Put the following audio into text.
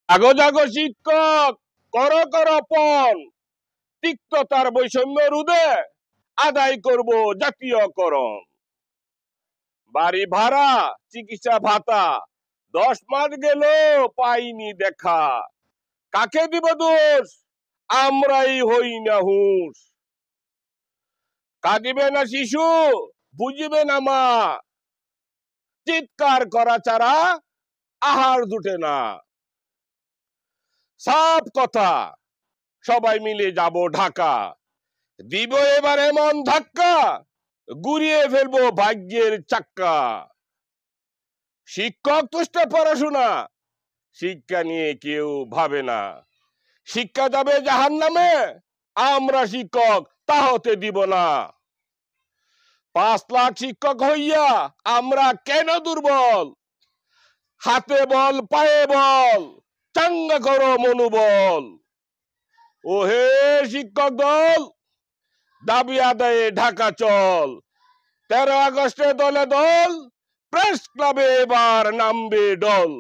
জাগো জাগো শিক্ষক, কর কর পণ, তিক্ততার বৈষম্য রোধে আদায় করব জাতীয়করণ। বাড়ি ভাড়া, চিকিৎসা ভাতা, 10 মাস গেল পাইনি দেখা। কাকে দিব দোষ? আমরাই হই না হুঁশ। কাঁদিবে না শিশু, বুঝিবে না মা, চিৎকার করা ছাড়া আহার জুটে না। সব কথা, সবাই মিলে যাব ঢাকা, দিব এবার এমন ধাক্কা, গুড়িয়ে ফেলবো ভাগ্যের চাক্কা। শিক্ষক তুষ্ট পড়াশোনা, শিক্ষা নিয়ে কেউ ভাবে না। শিক্ষা যাবে জাহান্নামে, আমরা শিক্ষক তা হতে দিব না। 5 লাখ শিক্ষক হইয়া আমরা কেন দুর্বল? হাতে বল পায়ে বল, চাঙ্গা করো মনোবল। ও হে শিক্ষক দল, দাবি আদায়ে ঢাকা চল। 13 আগস্টে দলে দল, প্রেস ক্লাবে এবার নামবে দল।